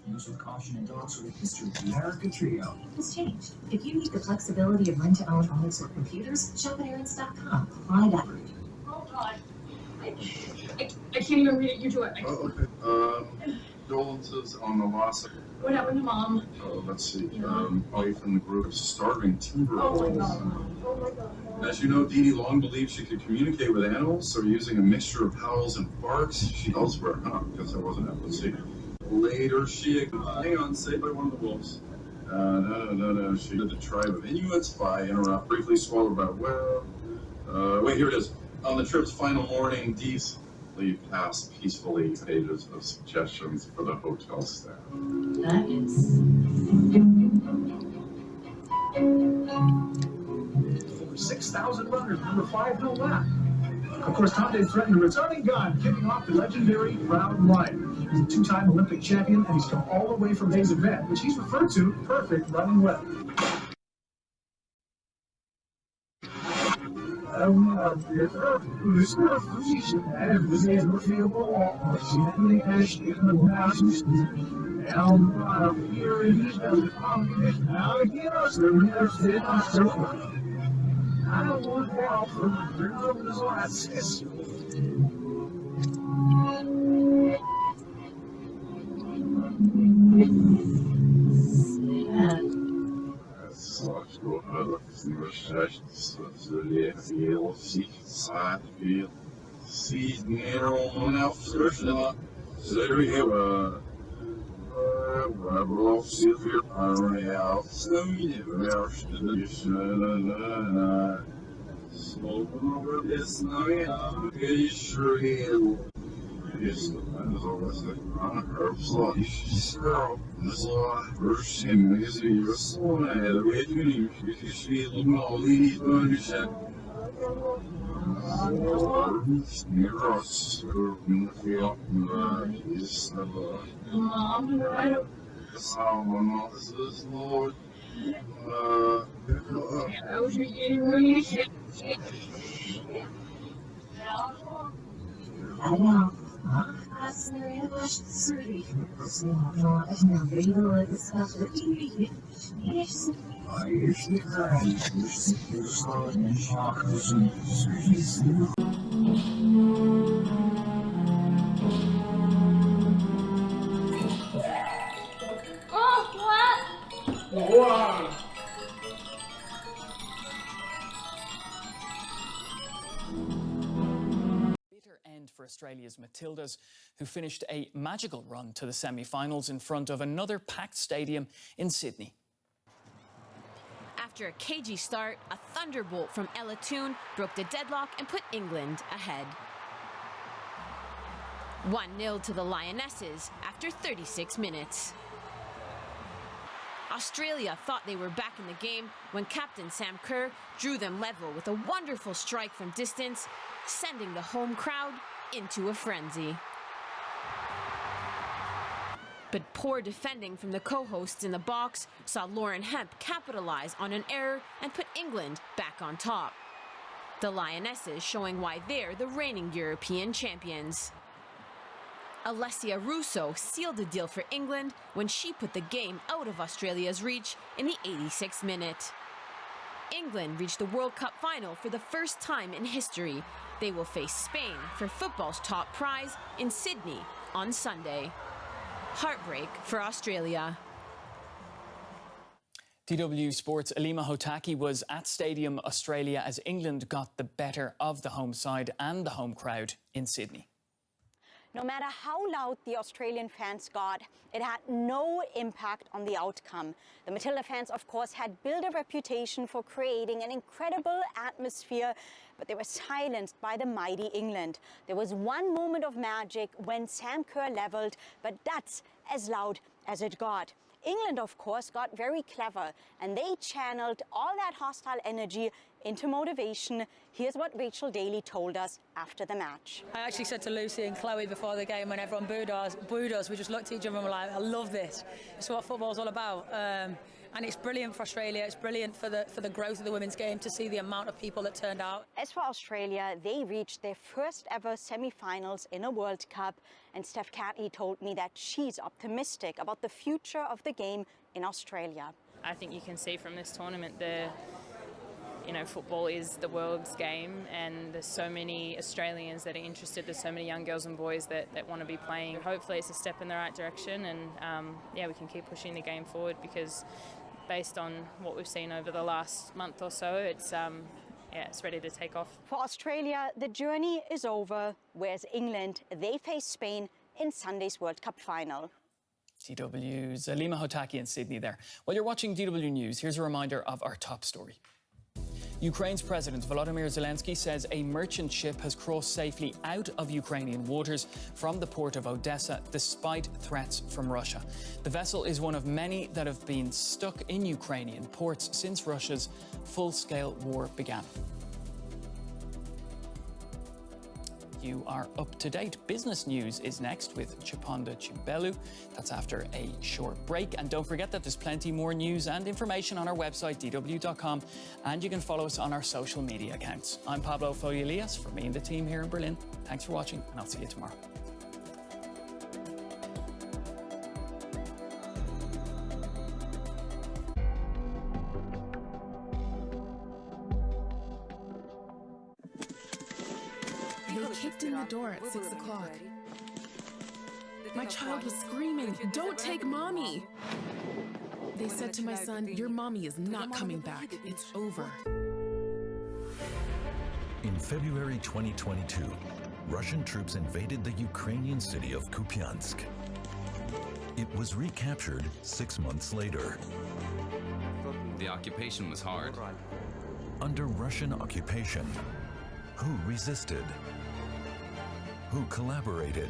Use with caution and dogs with history. America Trio has changed. If you need the flexibility of rent-to-own homes or computers, shop at Aaron's.com. Apply that route. Oh God, I can't even read it. You do it. Okay. Condolences on the loss of... What happened to Mom? Let's see. Wife in the group is starving timber Oh my wolves. God. Oh my God. As you know, Dee Dee long believed she could communicate with animals, so using a mixture of howls and barks, she elsewhere, because I wasn't able to see. Later, she hang on, saved by one of the wolves. She did the tribe of Inuits by briefly swallowed by a whale. Wait, here it is. On the trip's final morning, Dee's passed peacefully pages of suggestions for the hotel staff. That is... Over 6,000 runners on the 5-hill lap. Of course, Tande threatened a returning gun, kicking off the legendary Proud Life. He's a two-time Olympic champion, and he's come all the way from his event, which he's referred to perfect running weather. I don't want to fall from the glasses. For Australia's Matildas, who finished a magical run to the semi-finals in front of another packed stadium in Sydney. After a cagey start, a thunderbolt from Ella Toone broke the deadlock and put England ahead. 1-0 to the Lionesses after 36 minutes. Australia thought they were back in the game when captain Sam Kerr drew them level with a wonderful strike from distance, sending the home crowd into a frenzy. But poor defending from the co-hosts in the box saw Lauren Hemp capitalize on an error and put England back on top. The Lionesses showing why they're the reigning European champions. Alessia Russo sealed the deal for England when she put the game out of Australia's reach in the 86th minute. England reached the World Cup final for the first time in history. They will face Spain for football's top prize in Sydney on Sunday. Heartbreak for Australia. DW Sports' Alima Hotaki was at Stadium Australia as England got the better of the home side and the home crowd in Sydney. No matter how loud the Australian fans got, it had no impact on the outcome. The Matilda fans, of course, had built a reputation for creating an incredible atmosphere, but they were silenced by the mighty England. There was one moment of magic when Sam Kerr levelled, but that's as loud as it got. England, of course, got very clever, and they channeled all that hostile energy into motivation. Here's what Rachel Daly told us after the match. I actually said to Lucy and Chloe before the game, when everyone booed us, we just looked at each other and were like, I love this. It's what football's all about. And it's brilliant for Australia. It's brilliant for the growth of the women's game to see the amount of people that turned out. As for Australia, they reached their first ever semi-finals in a World Cup, and Steph Catley told me that she's optimistic about the future of the game in Australia. I think you can see from this tournament football is the world's game, and there's so many Australians that are interested. There's so many young girls and boys that want to be playing. Hopefully it's a step in the right direction, and we can keep pushing the game forward, because based on what we've seen over the last month or so, it's ready to take off. For Australia, the journey is over, whereas England, they face Spain in Sunday's World Cup final. DW's Alima Hotaki in Sydney there. While you're watching DW News, here's a reminder of our top story. Ukraine's President Volodymyr Zelensky says a merchant ship has crossed safely out of Ukrainian waters from the port of Odessa despite threats from Russia. The vessel is one of many that have been stuck in Ukrainian ports since Russia's full-scale war began. You are up to date. Business News is next with Chiponda Chimbelu. That's after a short break. And don't forget that there's plenty more news and information on our website, dw.com, and you can follow us on our social media accounts. I'm Pablo Foy-Elias from me and the team here in Berlin. Thanks for watching, and I'll see you tomorrow. They kicked in the door at 6 o'clock. My child was screaming, "Don't take mommy!" They said to my son, "Your mommy is not coming back. It's over." In February 2022, Russian troops invaded the Ukrainian city of Kupiansk. It was recaptured 6 months later. The occupation was hard. Under Russian occupation, who resisted? Who collaborated?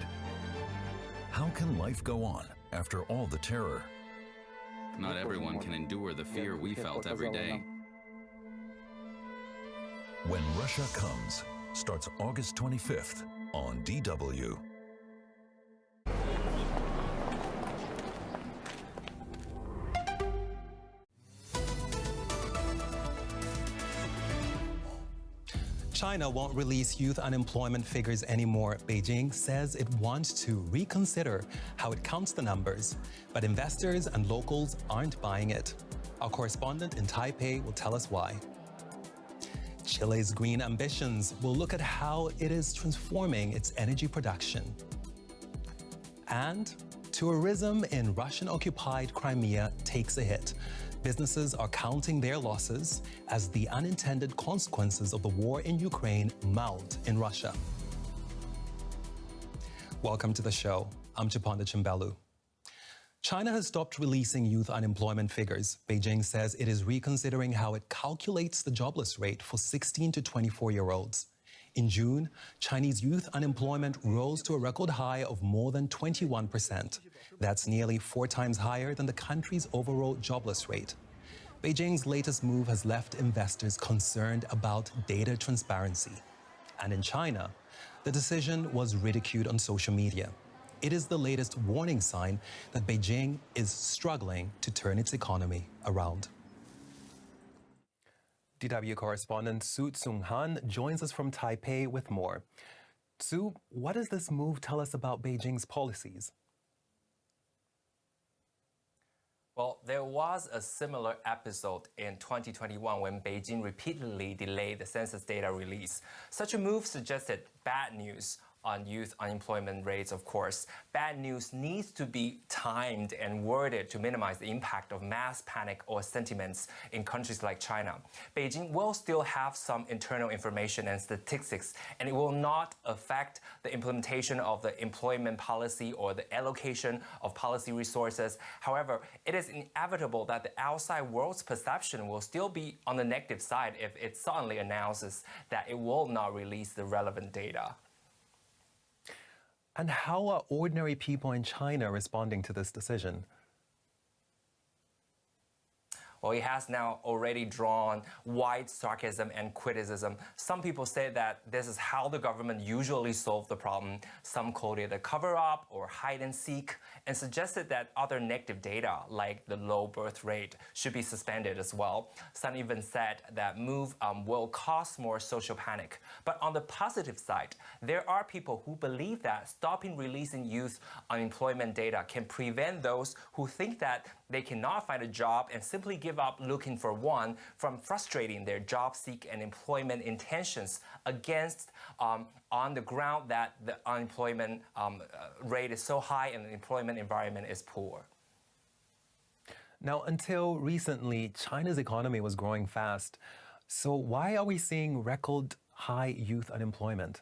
How can life go on after all the terror? Not everyone can endure the fear we felt every day. When Russia Comes starts August 25th on DW. China won't release youth unemployment figures anymore. Beijing says it wants to reconsider how it counts the numbers, but investors and locals aren't buying it. Our correspondent in Taipei will tell us why. Chile's green ambitions will look at how it is transforming its energy production. And tourism in Russian-occupied Crimea takes a hit. Businesses are counting their losses as the unintended consequences of the war in Ukraine mount in Russia. Welcome to the show. I'm Chiponda Chimbelu. China has stopped releasing youth unemployment figures. Beijing says it is reconsidering how it calculates the jobless rate for 16 to 24-year-olds. In June, Chinese youth unemployment rose to a record high of more than 21%. That's nearly 4 times higher than the country's overall jobless rate. Beijing's latest move has left investors concerned about data transparency. And in China, the decision was ridiculed on social media. It is the latest warning sign that Beijing is struggling to turn its economy around. DW correspondent Su Tsung-han joins us from Taipei with more. Su, what does this move tell us about Beijing's policies? Well, there was a similar episode in 2021 when Beijing repeatedly delayed the census data release. Such a move suggested bad news on youth unemployment rates, of course. Bad news needs to be timed and worded to minimize the impact of mass panic or sentiments in countries like China. Beijing will still have some internal information and statistics, and it will not affect the implementation of the employment policy or the allocation of policy resources. However, it is inevitable that the outside world's perception will still be on the negative side if it suddenly announces that it will not release the relevant data. And how are ordinary people in China responding to this decision? Well, it has now already drawn wide sarcasm and criticism. Some people say that this is how the government usually solves the problem. Some called it a cover-up or hide and seek, and suggested that other negative data, like the low birth rate, should be suspended as well. Some even said that move will cause more social panic. But on the positive side, there are people who believe that stopping releasing youth unemployment data can prevent those who think that they cannot find a job and simply give up looking for one from frustrating their job seek and employment intentions against on the ground that the unemployment rate is so high and the employment environment is poor. Now, until recently, China's economy was growing fast. So why are we seeing record high youth unemployment?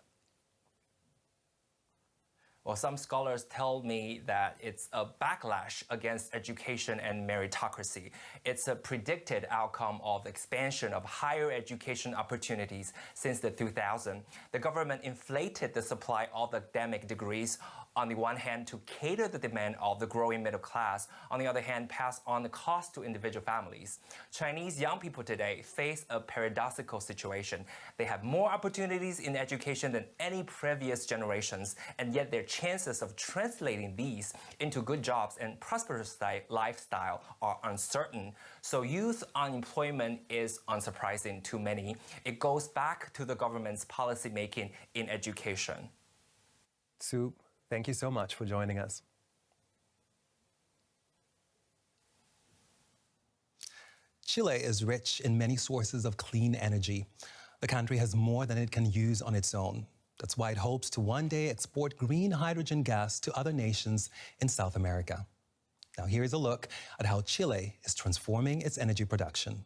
Well, some scholars tell me that it's a backlash against education and meritocracy. It's a predicted outcome of expansion of higher education opportunities since the 2000s. The government inflated the supply of academic degrees, on the one hand, to cater the demand of the growing middle class, on the other hand, pass on the cost to individual families. Chinese young people today face a paradoxical situation. They have more opportunities in education than any previous generations, and yet their chances of translating these into good jobs and prosperous lifestyle are uncertain. So youth unemployment is unsurprising to many. It goes back to the government's policymaking in education. Sue, thank you so much for joining us. Chile is rich in many sources of clean energy. The country has more than it can use on its own. That's why it hopes to one day export green hydrogen gas to other nations in South America. Now here's a look at how Chile is transforming its energy production.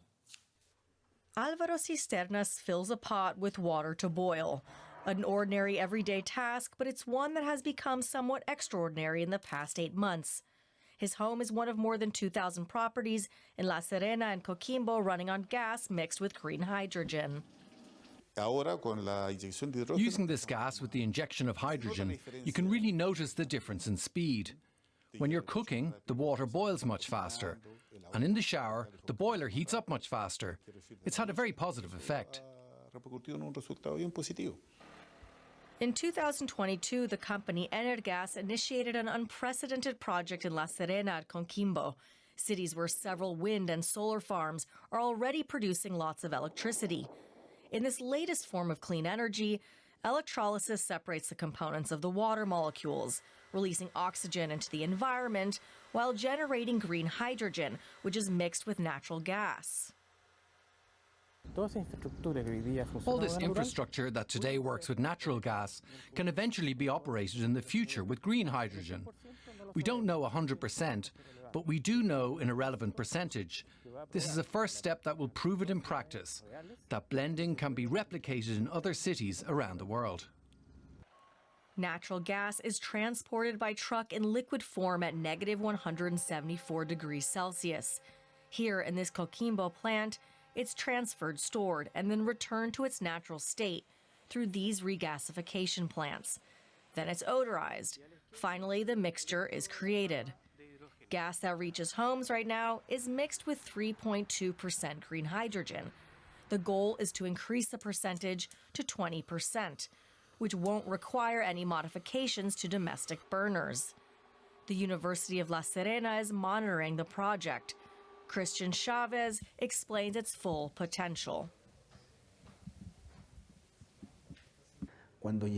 Alvaro Cisternas fills a pot with water to boil. An ordinary everyday task, but it's one that has become somewhat extraordinary in the past 8 months. His home is one of more than 2,000 properties in La Serena and Coquimbo running on gas mixed with green hydrogen. Using this gas with the injection of hydrogen, you can really notice the difference in speed. When you're cooking, the water boils much faster. And in the shower, the boiler heats up much faster. It's had a very positive effect. In 2022, the company Energas initiated an unprecedented project in La Serena at Coquimbo, cities where several wind and solar farms are already producing lots of electricity. In this latest form of clean energy, electrolysis separates the components of the water molecules, releasing oxygen into the environment while generating green hydrogen, which is mixed with natural gas. All this infrastructure that today works with natural gas can eventually be operated in the future with green hydrogen. We don't know 100%, but we do know in a relevant percentage. This is a first step that will prove it in practice, that blending can be replicated in other cities around the world. Natural gas is transported by truck in liquid form at negative 174 degrees Celsius. Here in this Coquimbo plant, it's transferred, stored, and then returned to its natural state through these regasification plants. Then it's odorized. Finally, the mixture is created. Gas that reaches homes right now is mixed with 3.2% green hydrogen. The goal is to increase the percentage to 20%, which won't require any modifications to domestic burners. The University of La Serena is monitoring the project. Christian Chavez explains its full potential. When we're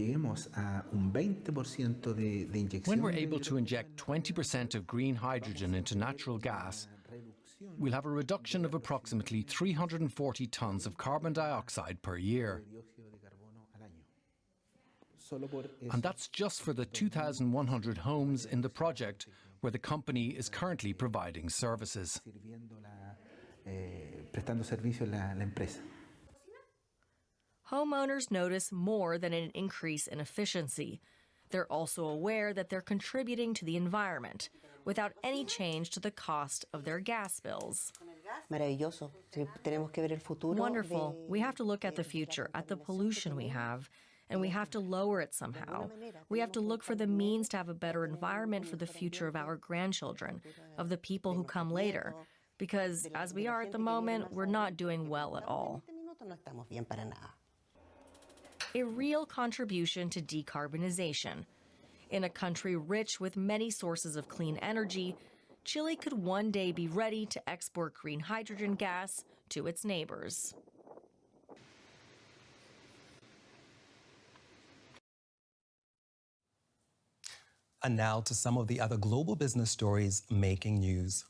able to inject 20% of green hydrogen into natural gas, we'll have a reduction of approximately 340 tons of carbon dioxide per year. And that's just for the 2,100 homes in the project where the company is currently providing services. Homeowners notice more than an increase in efficiency. They're also aware that they're contributing to the environment without any change to the cost of their gas bills. Wonderful. We have to look at the future, at the pollution we have, and we have to lower it somehow. We have to look for the means to have a better environment for the future of our grandchildren, of the people who come later. Because as we are at the moment, we're not doing well at all. A real contribution to decarbonization. In a country rich with many sources of clean energy, Chile could one day be ready to export green hydrogen gas to its neighbors. And now to some of the other global business stories making news.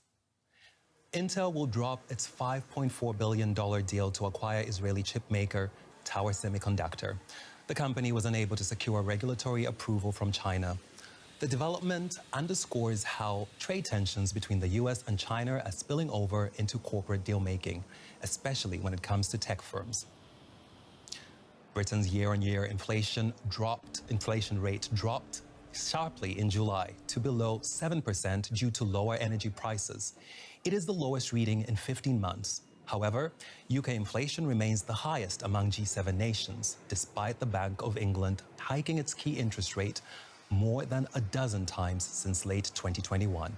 Intel will drop its $5.4 billion deal to acquire Israeli chipmaker Tower Semiconductor. The company was unable to secure regulatory approval from China. The development underscores how trade tensions between the US and China are spilling over into corporate deal-making, especially when it comes to tech firms. Britain's year-on-year inflation rate dropped sharply in July to below 7% due to lower energy prices. It is the lowest reading in 15 months. However, UK inflation remains the highest among G7 nations, despite the Bank of England hiking its key interest rate more than a dozen times since late 2021.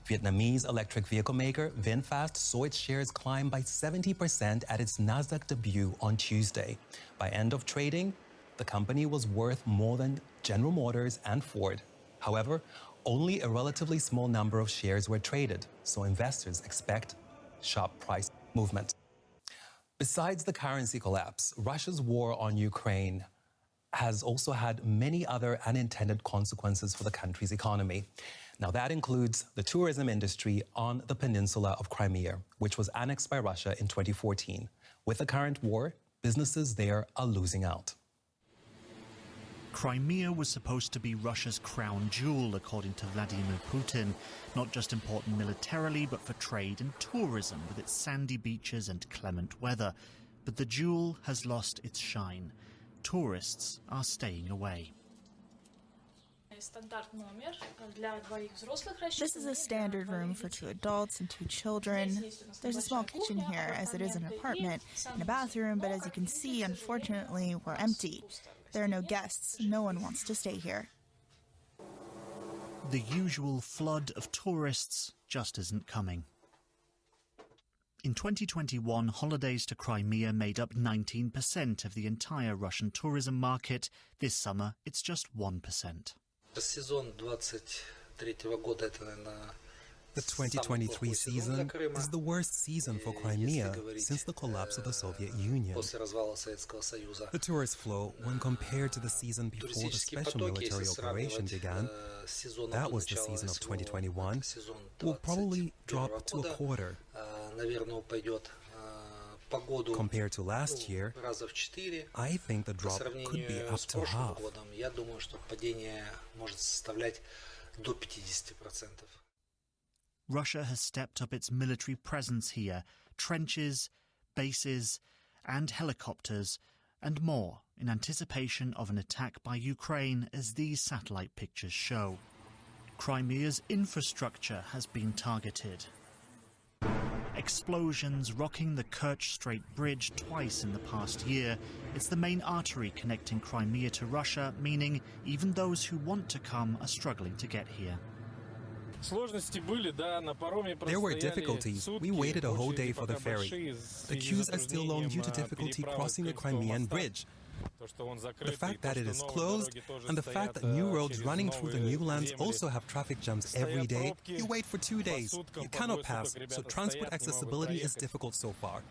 Vietnamese electric vehicle maker VinFast saw its shares climb by 70% at its Nasdaq debut on Tuesday. By end of trading, the company was worth more than General Motors and Ford. However, only a relatively small number of shares were traded, so investors expect sharp price movement. Besides the currency collapse, Russia's war on Ukraine has also had many other unintended consequences for the country's economy. Now, that includes the tourism industry on the peninsula of Crimea, which was annexed by Russia in 2014. With the current war, businesses there are losing out. Crimea was supposed to be Russia's crown jewel, according to Vladimir Putin. Not just important militarily, but for trade and tourism, with its sandy beaches and clement weather. But the jewel has lost its shine. Tourists are staying away. This is a standard room for 2 adults and 2 children. There's a small kitchen here, as it is an apartment, and a bathroom, but as you can see, unfortunately, we're empty. There are no guests. No one wants to stay here. The usual flood of tourists just isn't coming. In 2021, holidays to Crimea made up 19% of the entire Russian tourism market. This summer, it's just 1%. The 2023 season is the worst season for Crimea since the collapse of the Soviet Union. The tourist flow, when compared to the season before the special military operation began, that was the season of 2021, will probably drop to a quarter. Compared to last year, I think the drop could be up to half. Russia has stepped up its military presence here, trenches, bases, and helicopters, and more in anticipation of an attack by Ukraine, as these satellite pictures show. Crimea's infrastructure has been targeted. Explosions rocking the Kerch Strait Bridge twice in the past year. It's the main artery connecting Crimea to Russia, meaning even those who want to come are struggling to get here. There were difficulties. We waited a whole day for the ferry. The queues are still long due to difficulty crossing the Crimean bridge. The fact that it is closed and the fact that new roads running through the new lands also have traffic jams every day, you wait for 2 days. You cannot pass, so transport accessibility is difficult so far.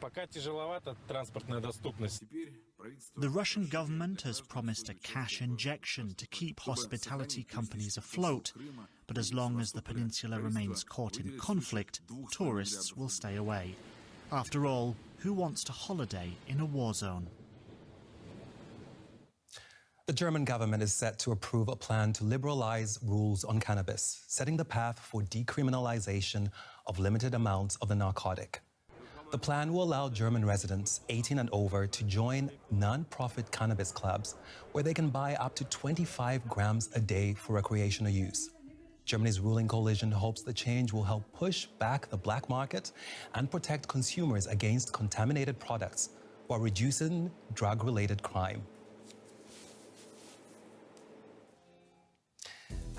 The Russian government has promised a cash injection to keep hospitality companies afloat, but as long as the peninsula remains caught in conflict, tourists will stay away. After all, who wants to holiday in a war zone? The German government is set to approve a plan to liberalize rules on cannabis, setting the path for decriminalization of limited amounts of the narcotic. The plan will allow German residents 18 and over to join non-profit cannabis clubs where they can buy up to 25 grams a day for recreational use. Germany's ruling coalition hopes the change will help push back the black market and protect consumers against contaminated products while reducing drug-related crime.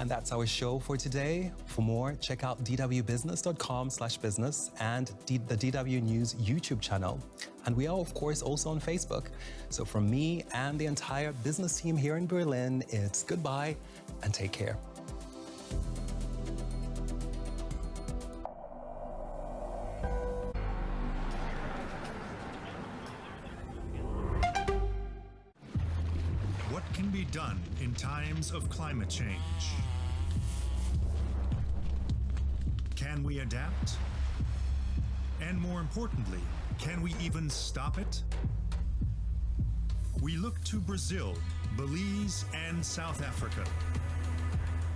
And that's our show for today. For more, check out dwbusiness.com/business and the DW News YouTube channel. And we are, of course, also on Facebook. So from me and the entire business team here in Berlin, it's goodbye and take care. What can be done in times of climate change? Can we adapt? And more importantly, can we even stop it? We look to Brazil, Belize, and South Africa.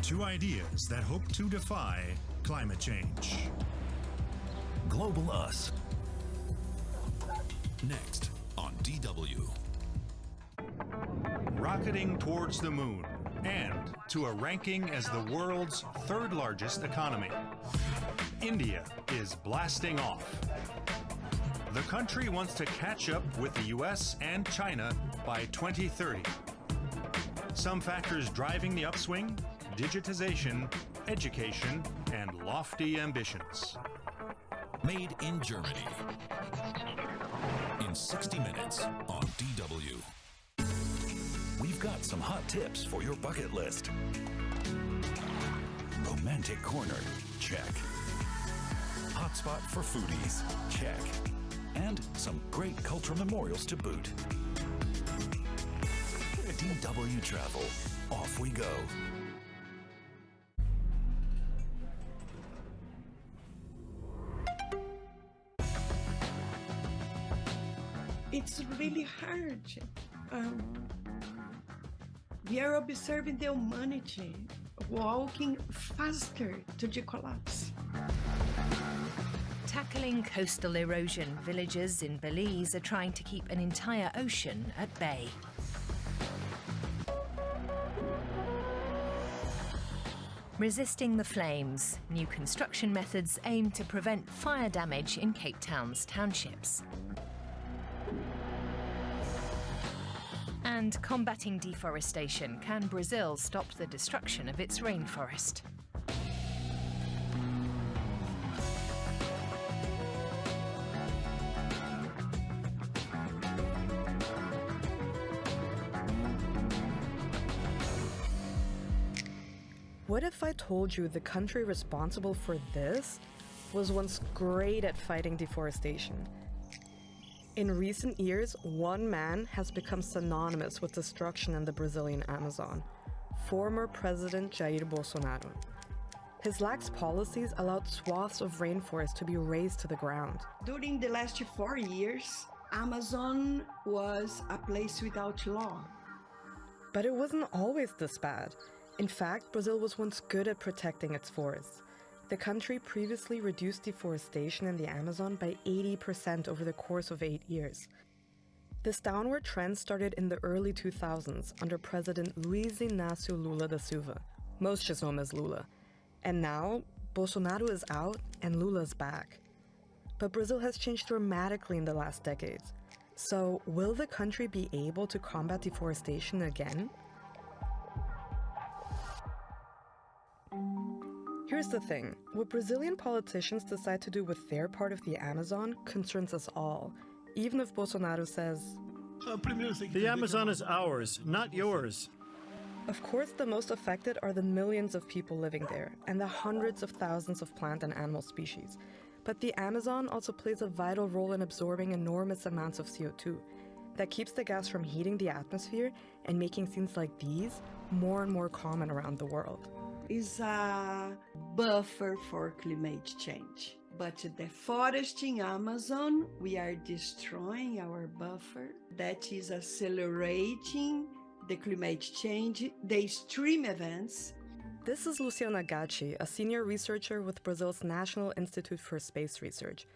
Two ideas that hope to defy climate change. Global Us. Next on DW. Rocketing towards the moon and to a ranking as the world's third largest economy. India is blasting off. The country wants to catch up with the US and China by 2030. Some factors driving the upswing: digitization, education, and lofty ambitions. Made in Germany. In 60 minutes on DW. We've got some hot tips for your bucket list. Romantic corner, check. Hotspot for foodies, check. And some great cultural memorials to boot. DW Travel, off we go. It's really hard. We are observing the humanity walking faster to the collapse. Tackling coastal erosion, villagers in Belize are trying to keep an entire ocean at bay. Resisting the flames, new construction methods aim to prevent fire damage in Cape Town's townships. And combating deforestation, can Brazil stop the destruction of its rainforest? What if I told you the country responsible for this was once great at fighting deforestation? In recent years, one man has become synonymous with destruction in the Brazilian Amazon: former President Jair Bolsonaro. His lax policies allowed swaths of rainforest to be razed to the ground. During the last 4 years, Amazon was a place without law. But it wasn't always this bad. In fact, Brazil was once good at protecting its forests. The country previously reduced deforestation in the Amazon by 80% over the course of 8 years. This downward trend started in the early 2000s under President Luiz Inácio Lula da Silva, most just known as Lula. And now, Bolsonaro is out and Lula's back. But Brazil has changed dramatically in the last decades. So, will the country be able to combat deforestation again? Here's the thing, what Brazilian politicians decide to do with their part of the Amazon concerns us all, even if Bolsonaro says, "The Amazon is ours, not yours." Of course, the most affected are the millions of people living there, and the hundreds of thousands of plant and animal species. But the Amazon also plays a vital role in absorbing enormous amounts of CO2 that keeps the gas from heating the atmosphere and making scenes like these more and more common around the world. Is a buffer for climate change. But the forest in Amazon, we are destroying our buffer. That is accelerating the climate change, the extreme events. This is Luciana Gacci, a senior researcher with Brazil's National Institute for Space Research.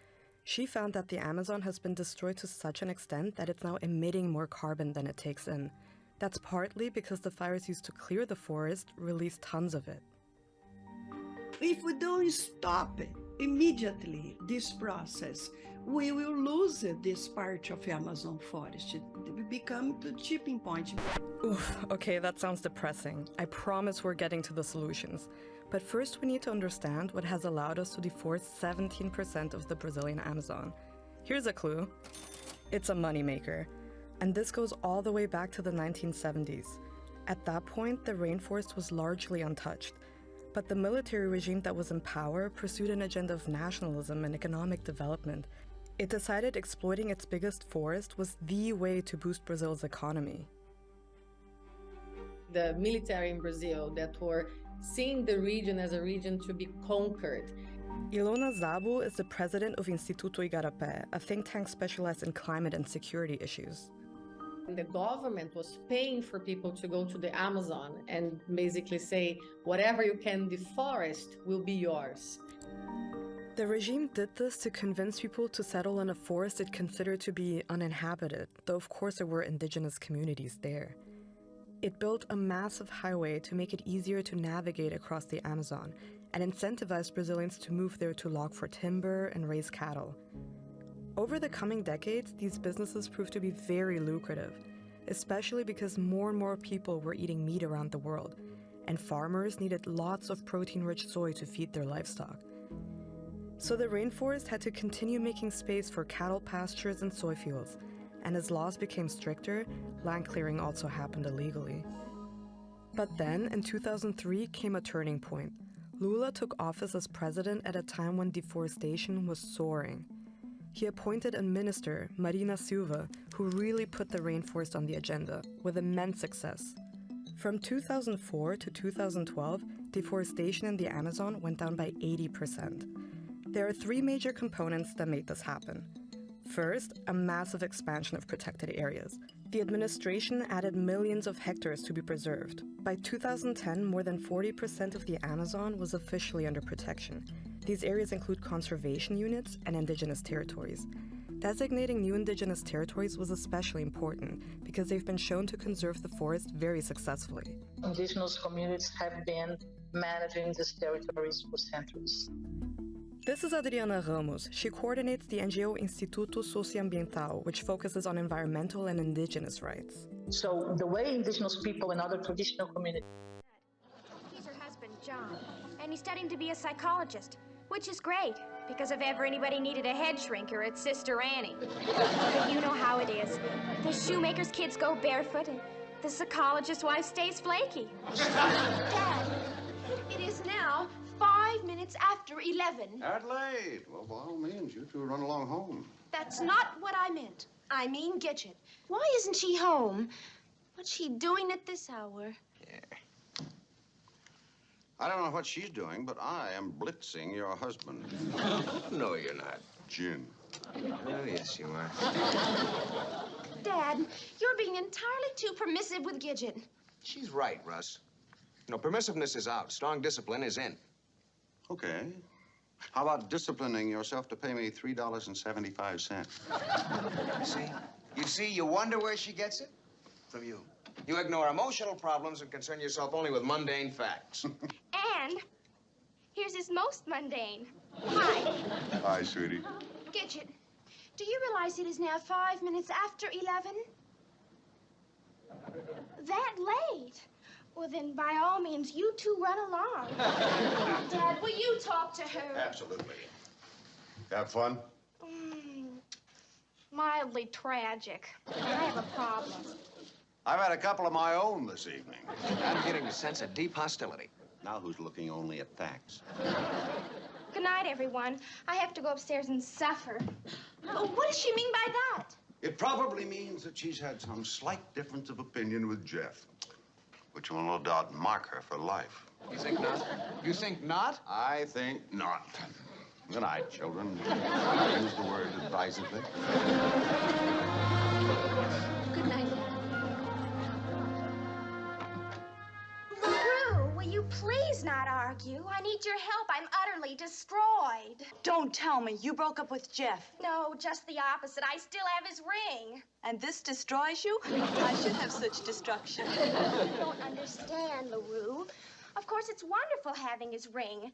She found that the Amazon has been destroyed to such an extent that it's now emitting more carbon than it takes in. That's partly because the fires used to clear the forest release tons of it. If we don't stop immediately this process, we will lose this part of Amazon forest become the tipping point. Oof, okay, that sounds depressing. I promise we're getting to the solutions. But first we need to understand what has allowed us to deforest 17% of the Brazilian Amazon. Here's a clue. It's a moneymaker. And this goes all the way back to the 1970s. At that point, the rainforest was largely untouched. But the military regime that was in power pursued an agenda of nationalism and economic development. It decided exploiting its biggest forest was the way to boost Brazil's economy. The military in Brazil that were seeing the region as a region to be conquered. Ilona Szabo is the president of Instituto Igarapé, a think tank specialized in climate and security issues. The government was paying for people to go to the Amazon and basically say, whatever you can deforest will be yours. The regime did this to convince people to settle in a forest it considered to be uninhabited, though of course there were indigenous communities there. It built a massive highway to make it easier to navigate across the Amazon and incentivized Brazilians to move there to log for timber and raise cattle. Over the coming decades, these businesses proved to be very lucrative, especially because more and more people were eating meat around the world, and farmers needed lots of protein-rich soy to feed their livestock. So the rainforest had to continue making space for cattle pastures and soy fields, and as laws became stricter, land clearing also happened illegally. But then, in 2003, came a turning point. Lula took office as president at a time when deforestation was soaring. He appointed a minister, Marina Silva, who really put the rainforest on the agenda, with immense success. From 2004 to 2012, deforestation in the Amazon went down by 80%. There are three major components that made this happen. First, a massive expansion of protected areas. The administration added millions of hectares to be preserved. By 2010, more than 40% of the Amazon was officially under protection. These areas include conservation units and indigenous territories. Designating new indigenous territories was especially important because they've been shown to conserve the forest very successfully. Indigenous communities have been managing these territories for centuries. This is Adriana Ramos. She coordinates the NGO Instituto Socioambiental, which focuses on environmental and indigenous rights. So the way indigenous people and other traditional communities... He's her husband, John, and he's studying to be a psychologist, which is great, because if ever anybody needed a head shrinker, it's Sister Annie. But you know how it is. The shoemaker's kids go barefoot, and the psychologist's wife stays flaky. Dad, it is now 5 minutes after 11. Adelaide, well, by all means, you two run along home. That's not what I meant. I mean Gidget. Why isn't she home? What's she doing at this hour? I don't know what she's doing, but I am blitzing your husband. No, you're not. Gin. Oh, yes, you are. Dad, you're being entirely too permissive with Gidget. She's right, Russ. You know, permissiveness is out. Strong discipline is in. Okay. How about disciplining yourself to pay me $3.75? You see, you wonder where she gets it? From you. You ignore emotional problems and concern yourself only with mundane facts. And here's his most mundane. Hi. Hi, sweetie. Gidget, do you realize it is now 5 minutes after 11? That late? Well, then, by all means, you two run along. Dad, will you talk to her? Absolutely. Have fun? Mildly tragic. I have a problem. I've had a couple of my own this evening. I'm getting a sense of deep hostility. Now who's looking only at facts? Good night, everyone. I have to go upstairs and suffer. Oh, what does she mean by that? It probably means that she's had some slight difference of opinion with Jeff, which will no doubt mark her for life. You think not? You think not? I think not. Good night, children. Use the word advisedly. Good night. LaRue, will you please not argue? I need your help. I'm utterly destroyed. Don't tell me. You broke up with Jeff. No, just the opposite. I still have his ring. And this destroys you? I should have such destruction. You don't understand, LaRue. Of course, it's wonderful having his ring.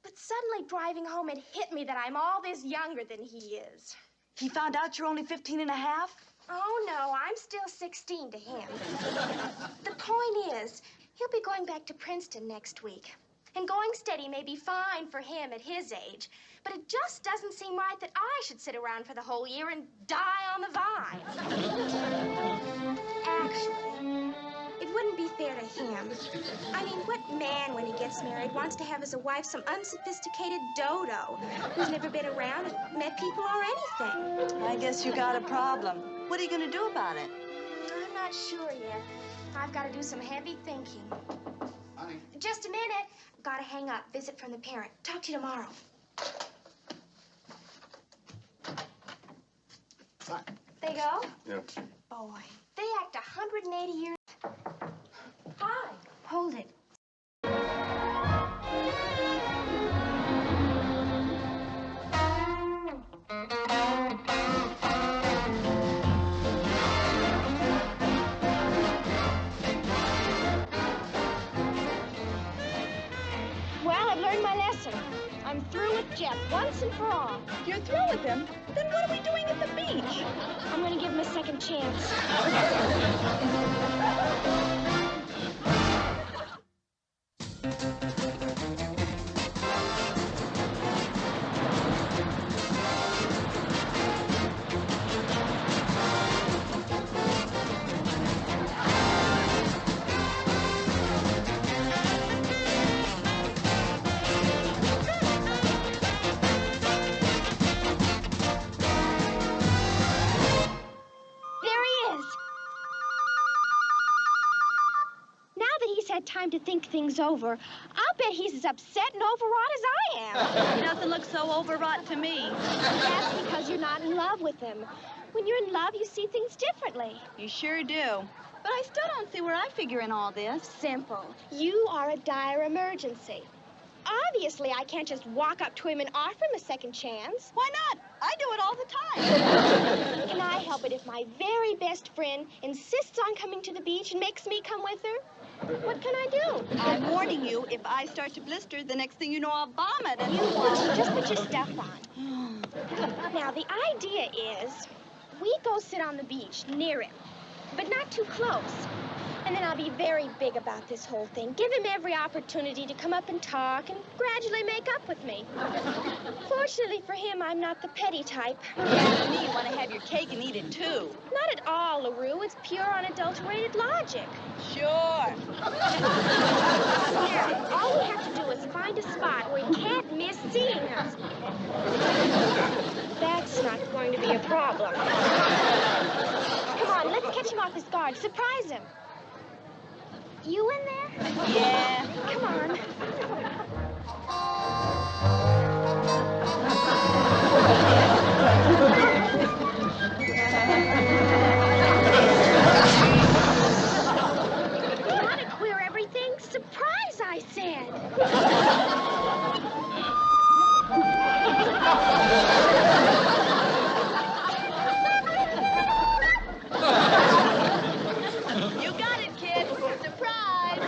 But suddenly driving home, it hit me that I'm all this younger than he is. He found out you're only 15 and a half? Oh, no, I'm still 16 to him. The point is, he'll be going back to Princeton next week. And going steady may be fine for him at his age, but it just doesn't seem right that I should sit around for the whole year and die on the vine. Actually, it wouldn't be fair to him. I mean, what man, when he gets married, wants to have as a wife some unsophisticated dodo who's never been around and met people or anything? I guess you got a problem. What are you going to do about it? I'm not sure yet. I've got to do some heavy thinking. Honey. Just a minute. Gotta hang up. Visit from the parent. Talk to you tomorrow. Hi. They go? Yeah. Boy, they act 180 years. Hi. Hold it. Well, I've learned my lesson. I'm through with Jeff once and for all. You're through with him? Then what are we doing at the beach? I'm going to give him a second chance. Time to think things over. I'll bet he's as upset and overwrought as I am. He doesn't look so overwrought to me. That's because you're not in love with him. When you're in love, you see things differently. You sure do. But I still don't see where I figure in all this. Simple. You are a dire emergency. Obviously, I can't just walk up to him and offer him a second chance. Why not? I do it all the time. Can I help it if my very best friend insists on coming to the beach and makes me come with her? What can I do? I'm warning you, if I start to blister, the next thing you know, I'll vomit. And you won't. Just put your stuff on. Now, the idea is we go sit on the beach near him, but not too close. And then I'll be very big about this whole thing. Give him every opportunity to come up and talk and gradually make up with me. Fortunately for him, I'm not the petty type. Yeah, to me, you want to have your cake and eat it, too. Not at all, LaRue. It's pure, unadulterated logic. Sure. Now, all we have to do is find a spot where he can't miss seeing us. That's not going to be a problem. Come on, let's catch him off his guard. Surprise him. You in there? Yeah. Come on. You want to queer everything? Surprise, I said. You got it, kid. Surprise.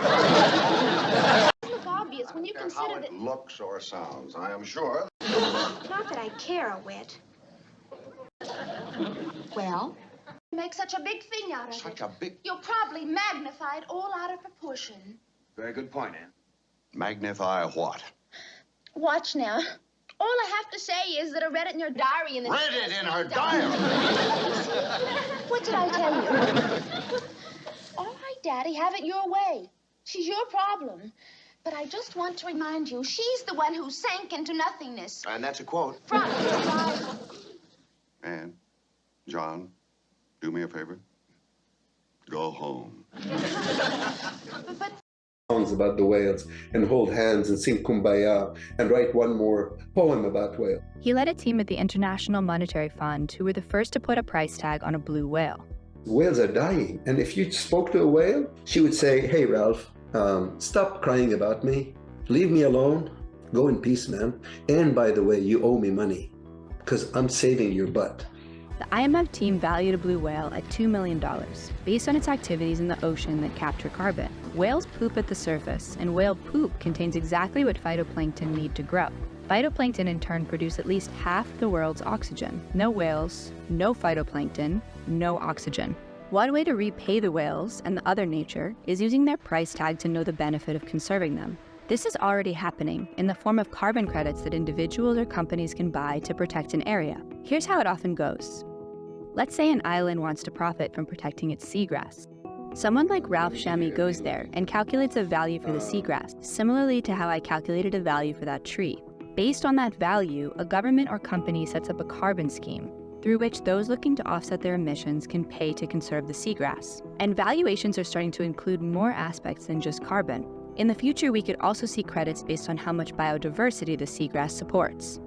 Look obvious when you consider How it looks or sounds, I am sure. Not that I care a whit. Well? Make such a big thing out of it. Such a big... You'll probably magnify it all out of proportion. Very good point, Ann. Magnify what? Watch now. All I have to say is that I read it in your diary and then... Read it in her diary? What did I tell you? All right, Daddy, have it your way. She's your problem. But I just want to remind you, she's the one who sank into nothingness. And that's a quote. From your Bible. Ann, John, do me a favor. Go home. But songs about the whales and hold hands and sing Kumbaya and write one more poem about whales. He led a team at the International Monetary Fund who were the first to put a price tag on a blue whale. Whales are dying, and if you spoke to a whale, she would say, "Hey Ralph, stop crying about me, leave me alone, go in peace, man, and by the way, you owe me money because I'm saving your butt." The IMF team valued a blue whale at $2 million, based on its activities in the ocean that capture carbon. Whales poop at the surface, and whale poop contains exactly what phytoplankton need to grow. Phytoplankton in turn produce at least half the world's oxygen. No whales, no phytoplankton, no oxygen. One way to repay the whales and the other nature is using their price tag to know the benefit of conserving them. This is already happening in the form of carbon credits that individuals or companies can buy to protect an area. Here's how it often goes. Let's say an island wants to profit from protecting its seagrass. Someone like Ralph Chamy goes there and calculates a value for the seagrass, similarly to how I calculated a value for that tree. Based on that value, a government or company sets up a carbon scheme through which those looking to offset their emissions can pay to conserve the seagrass. And valuations are starting to include more aspects than just carbon. In the future, we could also see credits based on how much biodiversity the seagrass supports.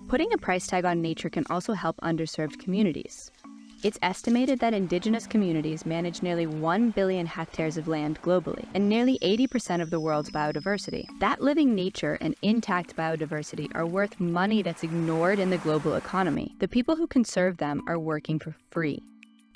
Putting a price tag on nature can also help underserved communities. It's estimated that indigenous communities manage nearly 1 billion hectares of land globally and nearly 80% of the world's biodiversity. That living nature and intact biodiversity are worth money that's ignored in the global economy. The people who conserve them are working for free.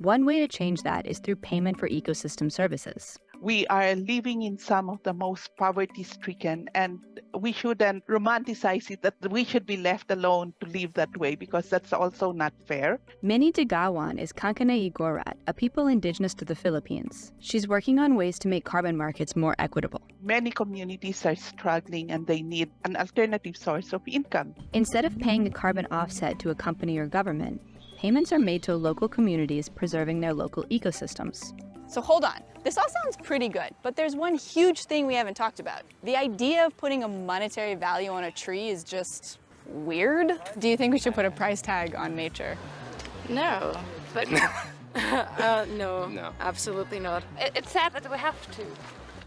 One way to change that is through payment for ecosystem services. We are living in some of the most poverty-stricken, and we shouldn't romanticize it that we should be left alone to live that way, because that's also not fair. Minnie Degawan is Kankana Igorat, a people indigenous to the Philippines. She's working on ways to make carbon markets more equitable. Many communities are struggling and they need an alternative source of income. Instead of paying a carbon offset to a company or government, payments are made to local communities preserving their local ecosystems. So hold on, this all sounds pretty good, but there's one huge thing we haven't talked about. The idea of putting a monetary value on a tree is just weird. Do you think we should put a price tag on nature? No, but no, absolutely not. It's sad that we have to.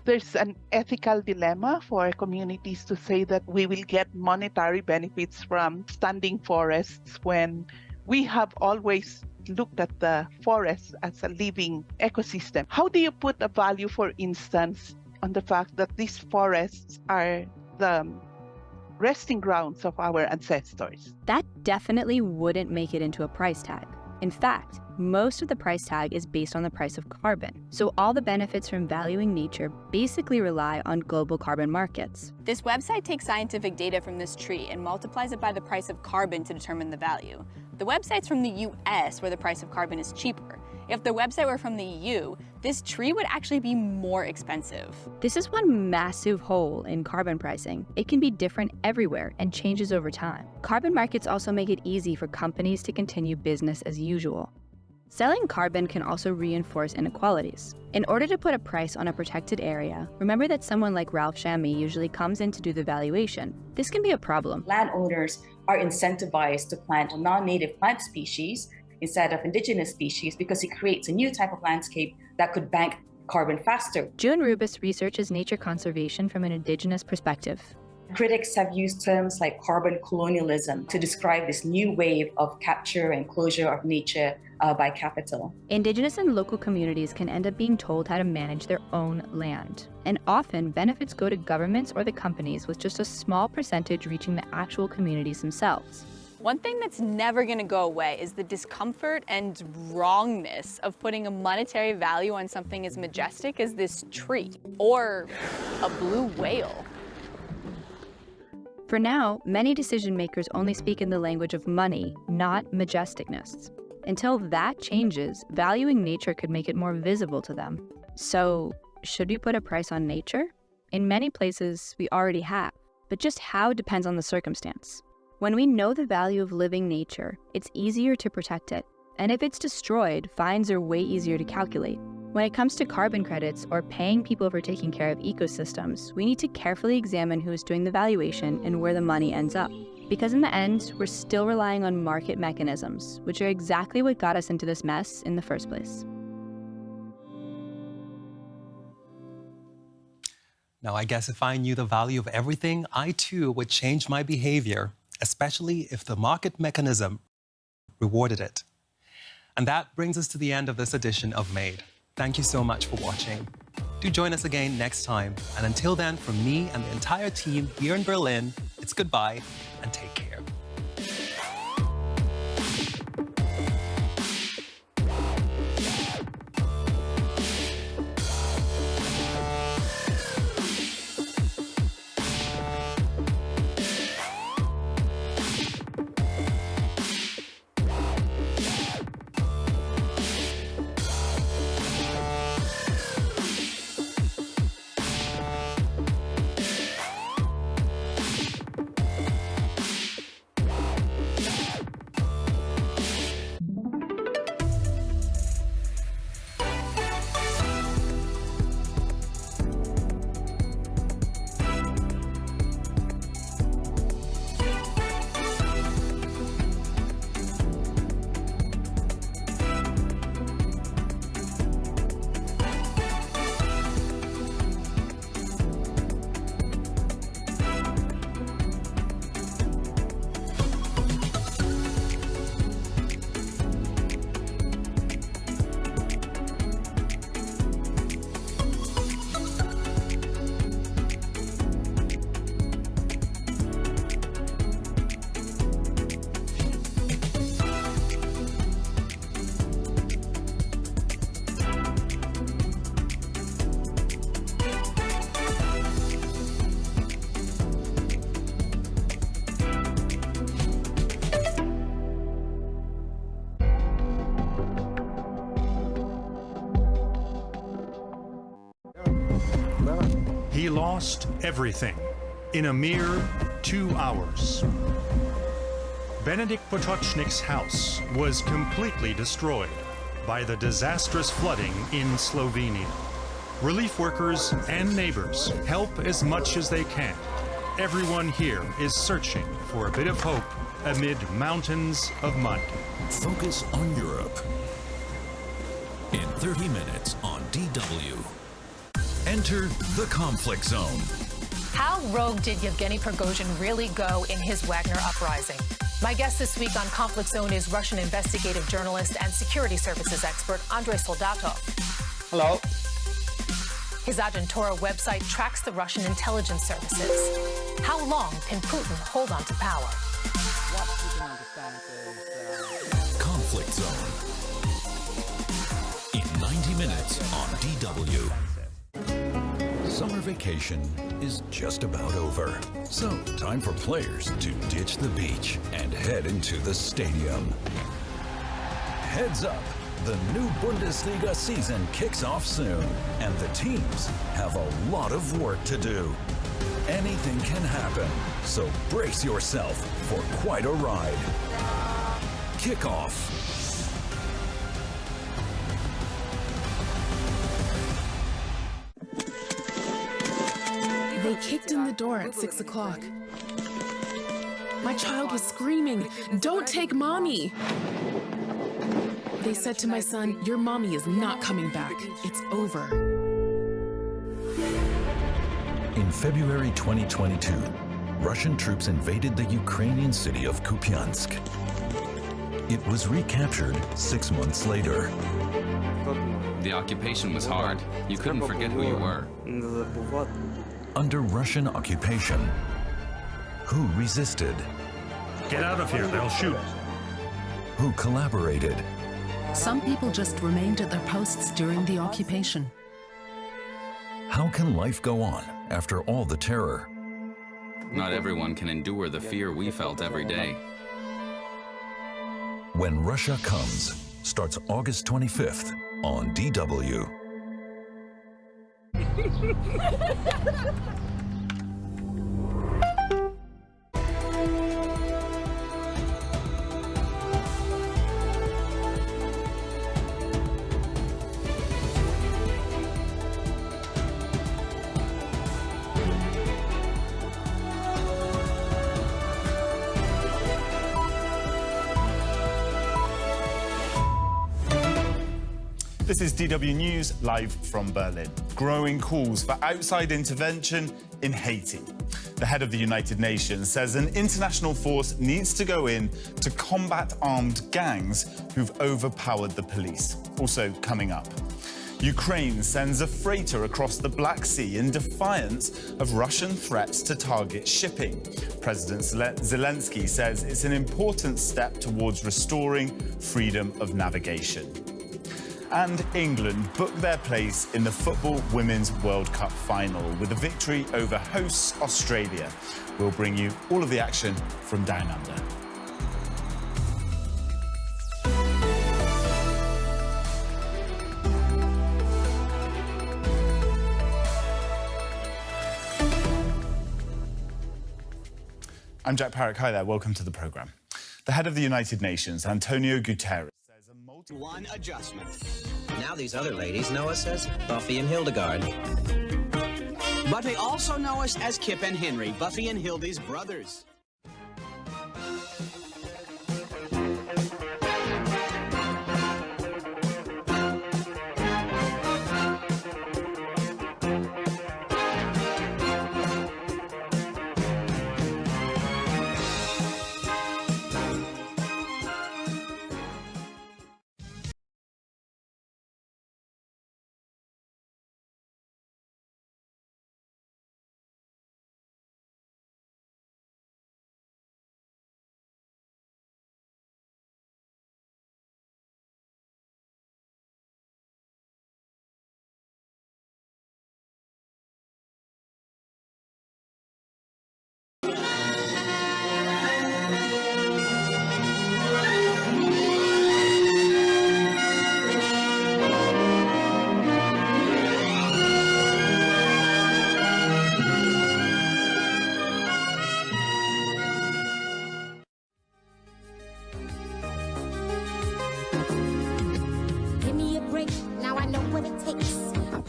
There's an ethical dilemma for communities to say that we will get monetary benefits from standing forests when we have always looked at the forest as a living ecosystem. How do you put a value, for instance, on the fact that these forests are the resting grounds of our ancestors? That definitely wouldn't make it into a price tag. In fact, most of the price tag is based on the price of carbon. So all the benefits from valuing nature basically rely on global carbon markets. This website takes scientific data from this tree and multiplies it by the price of carbon to determine the value. The website's from the US, where the price of carbon is cheaper. If the website were from the EU, this tree would actually be more expensive. This is one massive hole in carbon pricing. It can be different everywhere and changes over time. Carbon markets also make it easy for companies to continue business as usual. Selling carbon can also reinforce inequalities. In order to put a price on a protected area, remember that someone like Ralph Chamy usually comes in to do the valuation. This can be a problem. Landowners are incentivized to plant non-native plant species instead of indigenous species because it creates a new type of landscape that could bank carbon faster. June Rubis researches nature conservation from an indigenous perspective. Critics have used terms like carbon colonialism to describe this new wave of capture and closure of nature by capital. Indigenous and local communities can end up being told how to manage their own land. And often, benefits go to governments or the companies with just a small percentage reaching the actual communities themselves. One thing that's never going to go away is the discomfort and wrongness of putting a monetary value on something as majestic as this tree or a blue whale. For now, many decision makers only speak in the language of money, not majesticness. Until that changes, valuing nature could make it more visible to them. So, should we put a price on nature? In many places, we already have, but just how depends on the circumstance. When we know the value of living nature, it's easier to protect it. And if it's destroyed, fines are way easier to calculate. When it comes to carbon credits or paying people for taking care of ecosystems, we need to carefully examine who is doing the valuation and where the money ends up. Because in the end, we're still relying on market mechanisms, which are exactly what got us into this mess in the first place. Now, I guess if I knew the value of everything, I too would change my behavior, especially if the market mechanism rewarded it. And that brings us to the end of this edition of Made. Thank you so much for watching. Do join us again next time. And until then, from me and the entire team here in Berlin, it's goodbye and take care. lost everything in a mere 2 hours. Benedikt Potočnik's house was completely destroyed by the disastrous flooding in Slovenia. Relief workers and neighbors help as much as they can. Everyone here is searching for a bit of hope amid mountains of mud. Focus on Europe. In 30 minutes on DW. Enter the conflict zone. How rogue did Yevgeny Prigozhin really go in his Wagner uprising? My guest this week on Conflict Zone is Russian investigative journalist and security services expert Andrei Soldatov. Hello. His Agentura website tracks the Russian intelligence services. How long can Putin hold on to power? What you can understand is... Conflict Zone. In 90 minutes on DW. Summer vacation is just about over. So, time for players to ditch the beach and head into the stadium. Heads up! The new Bundesliga season kicks off soon, and the teams have a lot of work to do. Anything can happen, so brace yourself for quite a ride. Kickoff. They kicked in the door at 6 o'clock. My child was screaming, "Don't take mommy!" They said to my son, "Your mommy is not coming back. It's over." In February 2022, Russian troops invaded the Ukrainian city of Kupiansk. It was recaptured 6 months later. The occupation was hard. You couldn't forget who you were. Under Russian occupation, who resisted? Get out of here, they'll shoot. Who collaborated? Some people just remained at their posts during the occupation. How can life go on after all the terror? Not everyone can endure the fear we felt every day. When Russia Comes starts August 25th on DW. This is DW News live from Berlin. Growing calls for outside intervention in Haiti. The head of the United Nations says an international force needs to go in to combat armed gangs who've overpowered the police. Also coming up, Ukraine sends a freighter across the Black Sea in defiance of Russian threats to target shipping. President Zelensky says it's an important step towards restoring freedom of navigation. And England booked their place in the Football Women's World Cup final with a victory over hosts Australia. We'll bring you all of the action from Down Under. I'm Jack Parrock. Hi there. Welcome to the programme. The head of the United Nations, Antonio Guterres, says one adjustment. Now these other ladies know us as Buffy and Hildegard. But they also know us as Kip and Henry, Buffy and Hildy's brothers.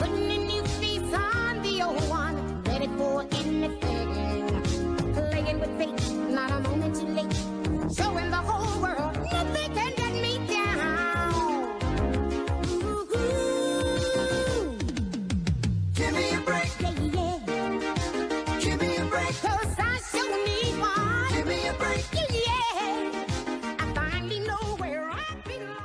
Putting a new face on the old one, ready for anything. Playing with fate, not a moment too late. Showing the whole world nothing can get me down. Ooh, give me a break. Yeah, yeah. Give me a break. 'Cause I sure need one. Give me a break. Yeah. I finally know where I belong.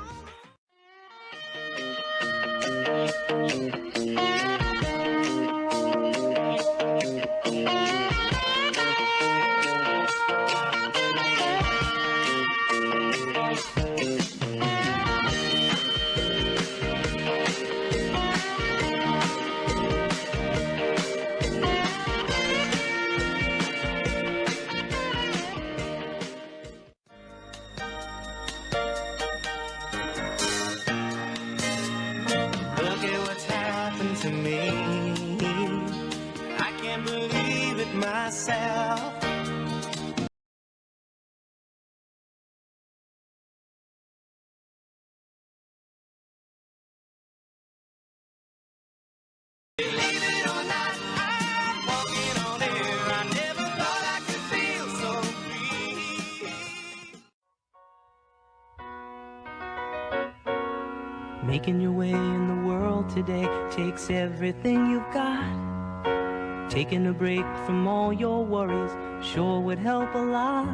Look at what's happened to me. I can't believe it myself. Believe it or not, I'm walking on air. I never thought I could feel so free. Making your way in the world today takes everything you've got. Taking a break from all your worries sure would help a lot.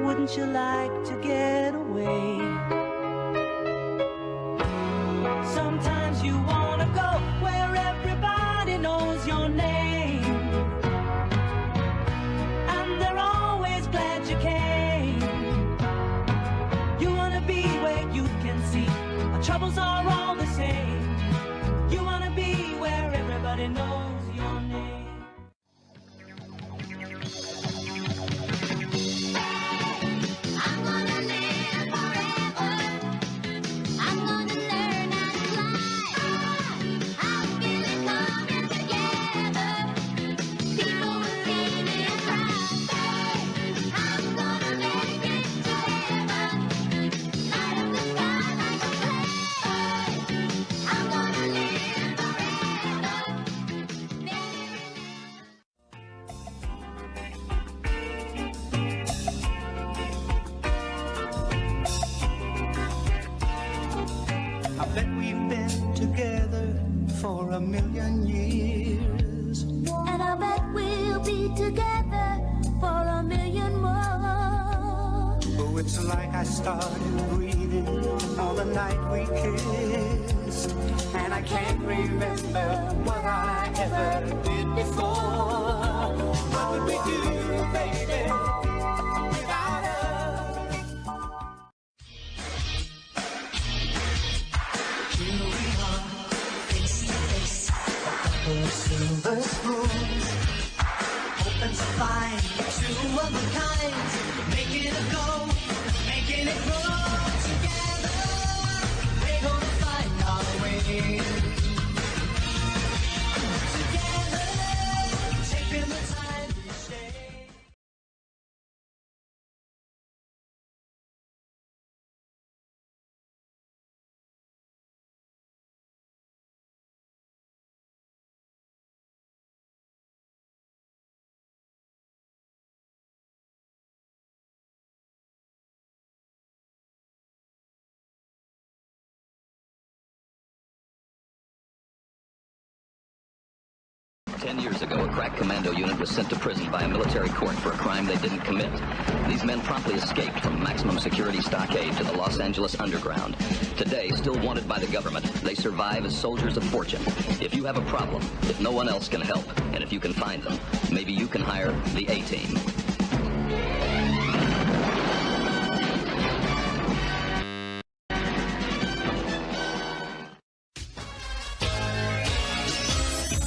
Wouldn't you like to get away? Sometimes you wanna go where everybody knows your name, and they're always glad you came. You wanna be where you can see our troubles are all the same. You wanna be where everybody knows your name. I'm gonna live forever. I'm gonna learn how to fly. I'm feeling coming together. People will see me and cry. I'm gonna make it to heaven. Light up the sky like a flame. I'm gonna live forever. I bet we've been together for a million years. And I bet we'll be together for a million more. Oh, it's like I started breathing on the night we kissed, and I can't remember what I ever did before. What would we do, baby, without us? Here we are, face to face, a couple of silver spoons, hoping to find two of a kind, making it go, making it grow together. We're gonna find our way together, taking the time each day. Ten years ago, a crack commando unit was sent to prison by a military court for a crime they didn't commit. These men promptly escaped from maximum security stockade to the Los Angeles underground. Today, still wanted by the government, they survive as soldiers of fortune. If you have a problem, if no one else can help, and if you can find them, maybe you can hire the A-Team.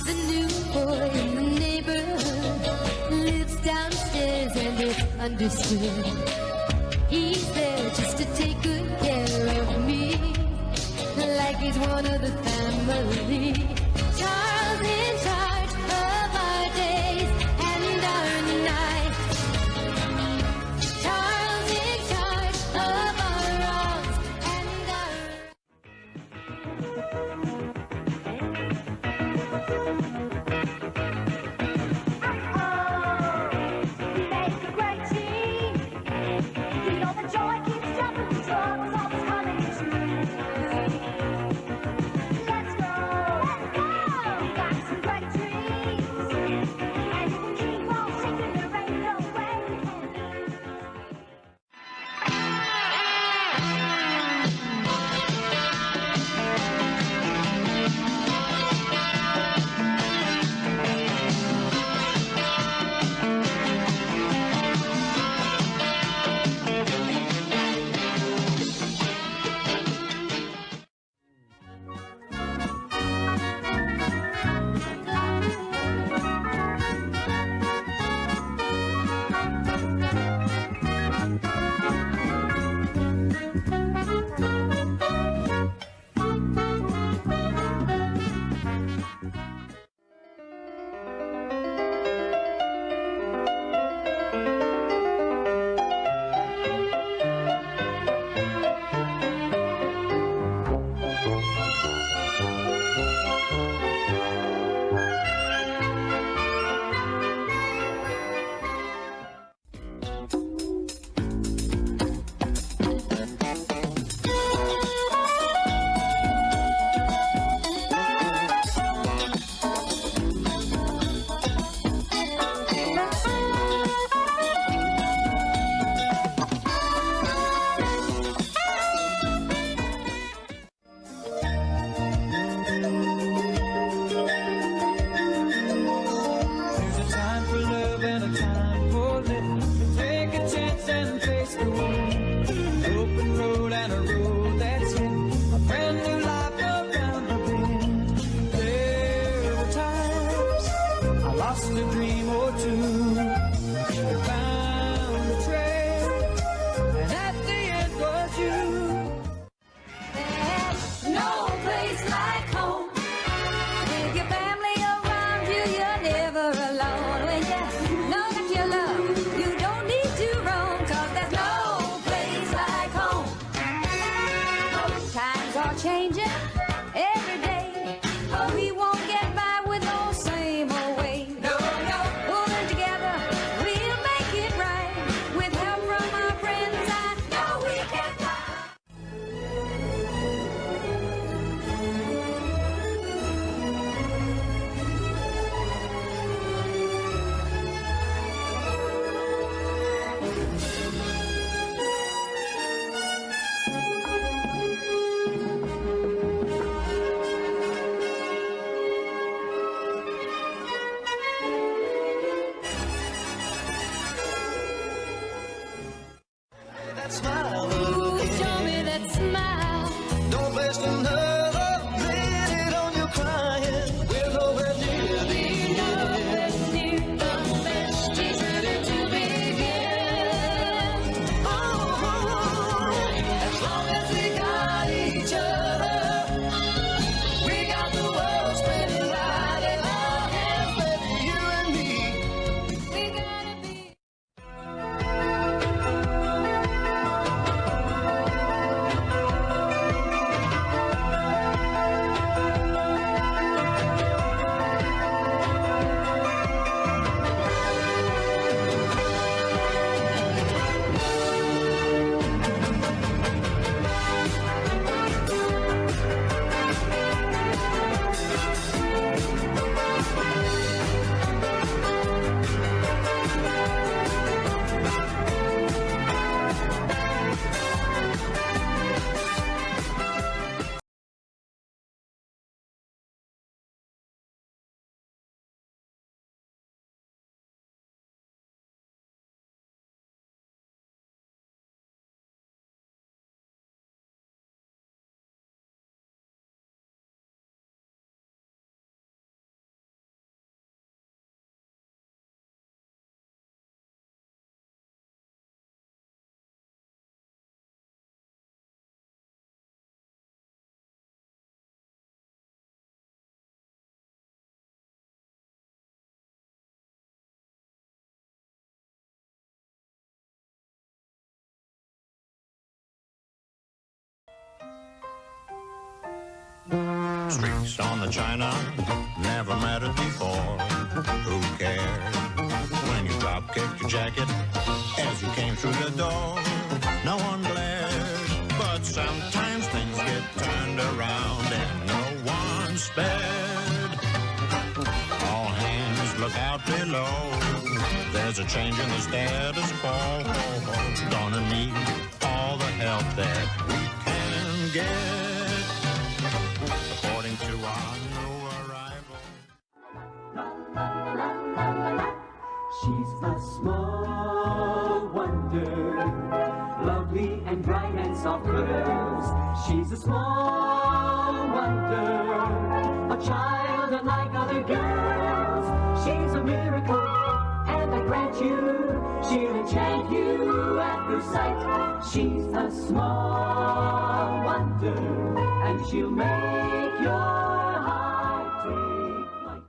The new boy in the neighborhood lives downstairs and it's understood. He's there just to take good care of me, like he's one of the family. Charles in charge of our days and our nights. Charles in charge of our wrongs and our streaks on the china, never mattered before. Who cared when you drop kicked your jacket as you came through the door? No one glared, but sometimes things get turned around and no one spared. All hands look out below. There's a change in the status quo. Gonna need all the help that we can get. According to our new arrival. She's a small wonder, lovely and bright and soft curves. She's a small wonder, a child unlike other girls. She's a miracle, and I grant you, she'll enchant you at first sight. She's a small wonder, and she'll make your heart take flight.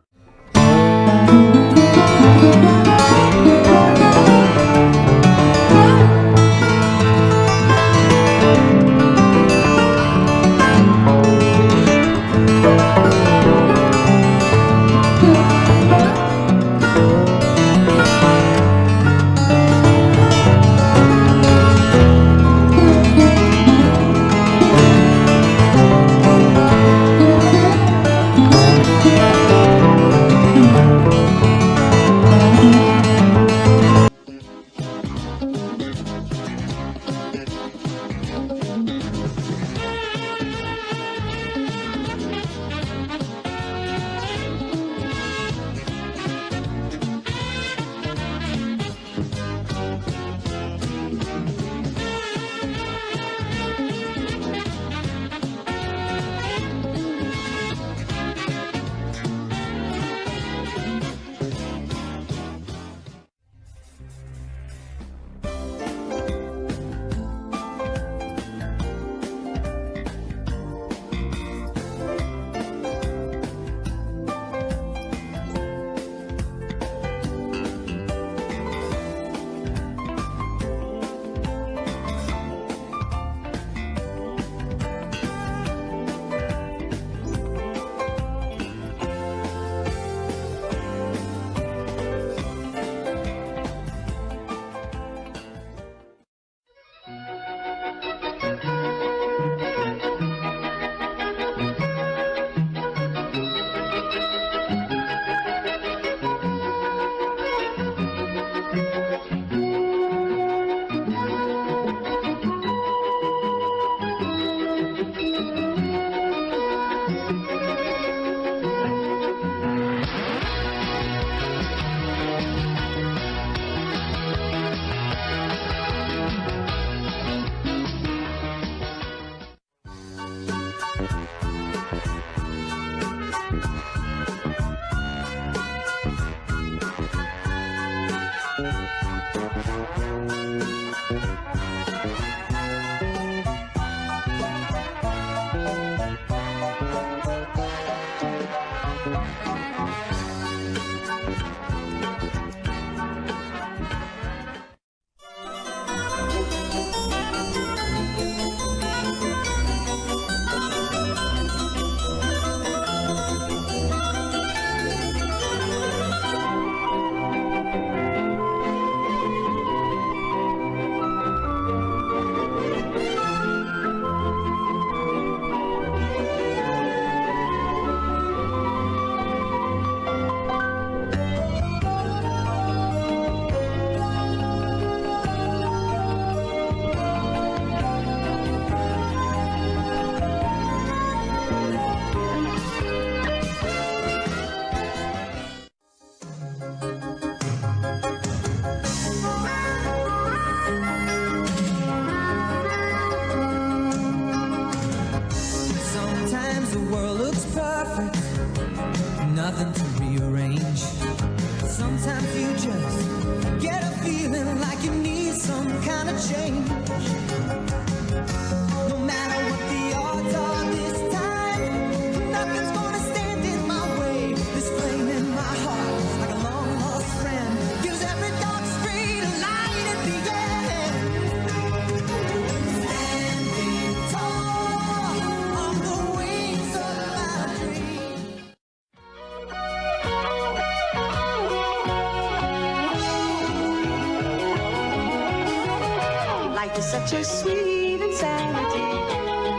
Life is such a sweet insanity.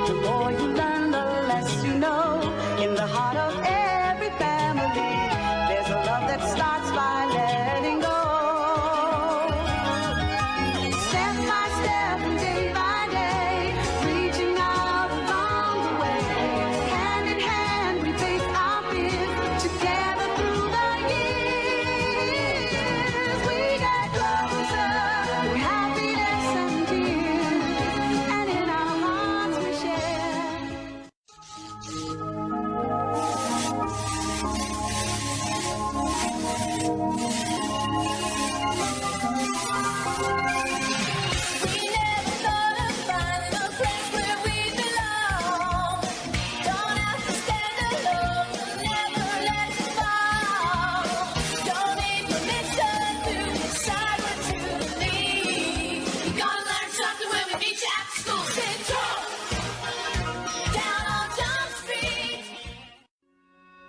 The more you learn, the less you know. In the heart of every family, there's a love that starts by letting go. Step by step and day by day, reaching out along the way. Hand in hand, we face our fears. Together through the years, we get closer through happiness and tears. And in our hearts we share.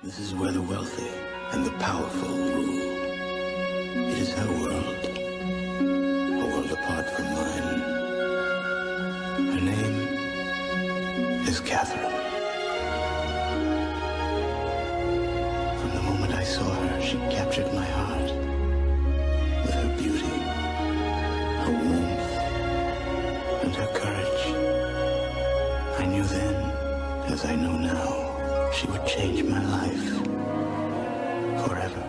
This is where the wealthy and the powerful rule. It is her world, a world apart from mine. Her name is Catherine. From the moment I saw her, she captured my heart with her beauty, her warmth, and her courage. I knew then, as I know now, she would change my life forever.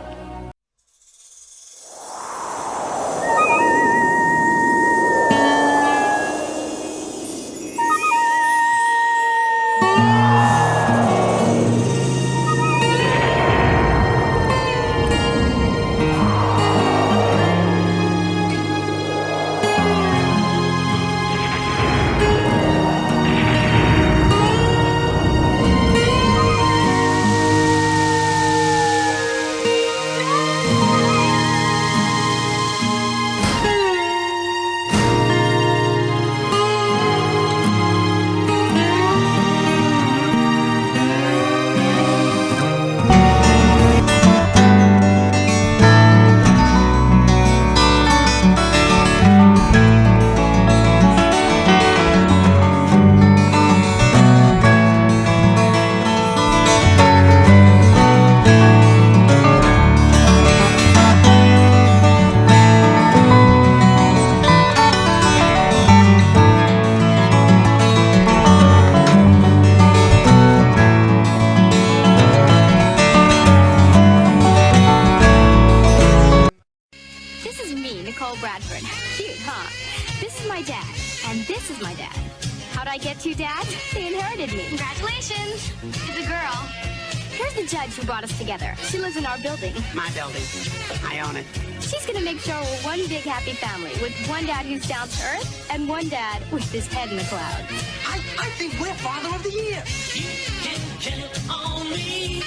Cute, huh? This is my dad, and this is my dad. How'd I get two dads? They inherited me. Congratulations! It's a girl. Here's the judge who brought us together. She lives in our building. My building. I own it. She's gonna make sure we're one big happy family with one dad who's down to earth and one dad with his head in the clouds. I think we're Father of the Year. You can count on me.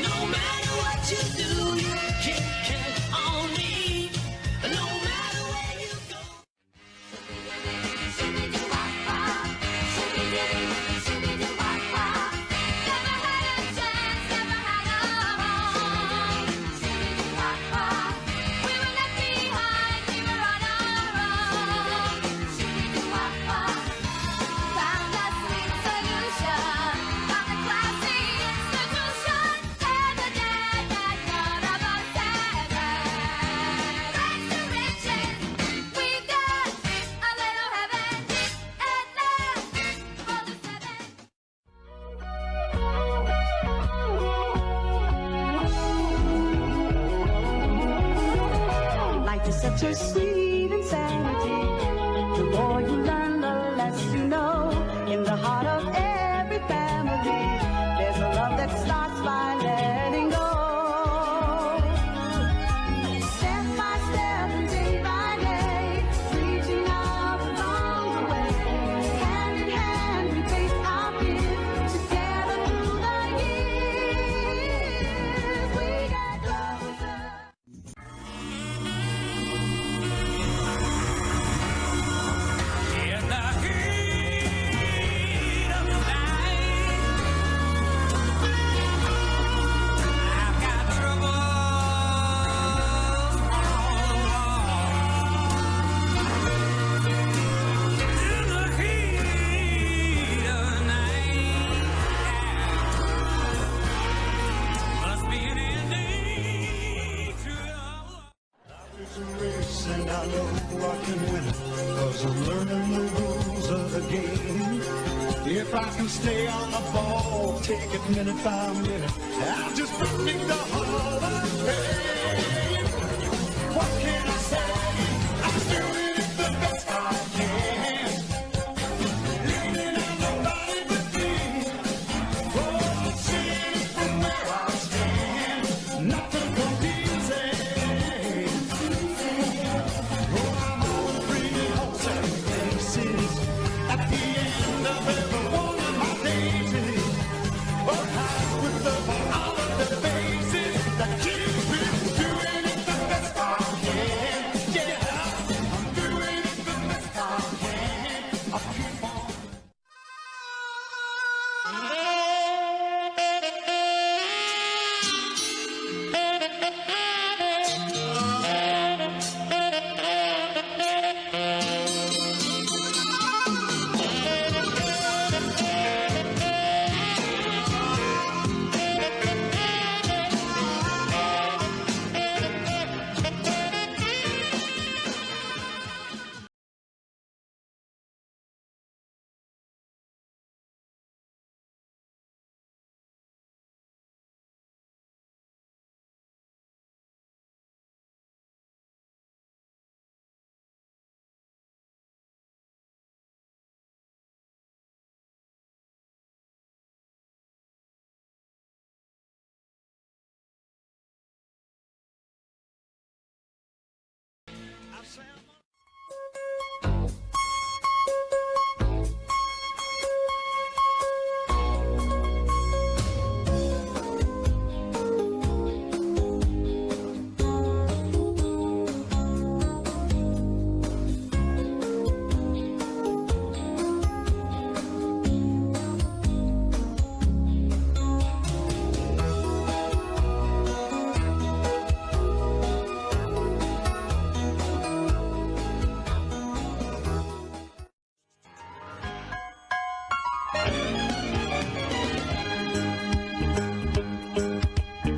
No matter what you do, you can count on me. No matter where you go. Life is such a sweet insanity. The more you learn, the less you know. In the heart of every family, there's a love that starts by letting go. Step by step and day by day, reaching out along the way. Hand in hand, we face our fears. Together through the years, we get closer. race and I know I can win it, 'cause I'm learning the rules of the game. If I can stay on the ball, take it minute by minute, I'll just make the Hall of Fame. What can I say? I'm doing it the best I can. Leaning on nobody but me. Oh, seeing it from where I stand. Nothing comes easy. Oh, I'm on 3 wholesale places at the end of every one of my days. Oh, high with the all of the faces that keep me doing it the best I can. Yeah, I'm doing it the best I can. I'll keep on.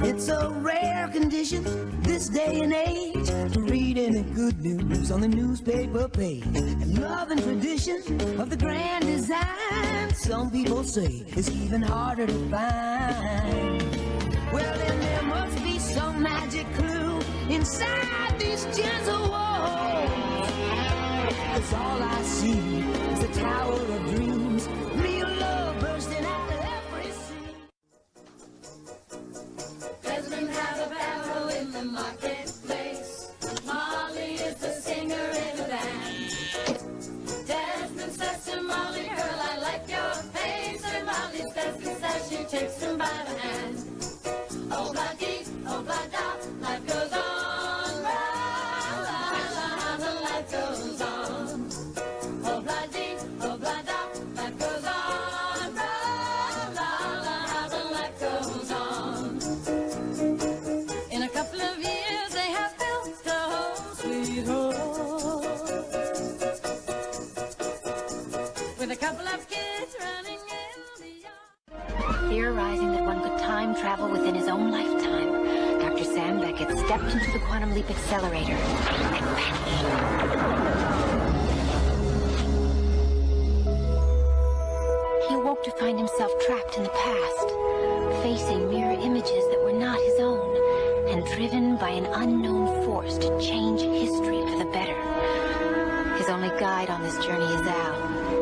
It's a rare condition this day and age to read any good news on the newspaper page. And love and tradition of the grand design, some people say, is even harder to find. Well, then there must be some magic clue inside these gentle walls. 'Cause all I see is a tower of dreams, real love bursting out of every scene. Desmond had a barrel in the marketplace. Molly is the singer in the band. Desmond says to Molly, girl, I like your face. And Molly says, because she takes him by the hand. Oh, blah dee, oh, blah da, life goes on. La, la, la, the life goes on. Oh, blah dee, oh, blah da, life goes on. La, la, la, the life goes on. In a couple of years, they have built a home, sweet home, with a couple of kids running in the yard. Theorizing that one could time travel within his own lifetime, Dr. Sam Beckett stepped into the quantum leap accelerator and vanished. He awoke to find himself trapped in the past, facing mirror images that were not his own, and driven by an unknown force to change history for the better. His only guide on this journey is Al,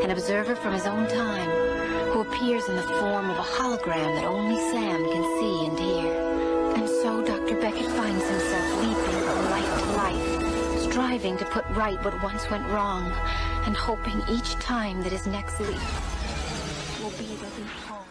an observer from his own time, who appears in the form of a hologram that only Sam can see and hear. And so Dr. Beckett finds himself leaping from life to life, striving to put right what once went wrong, and hoping each time that his next leap will be the leap home.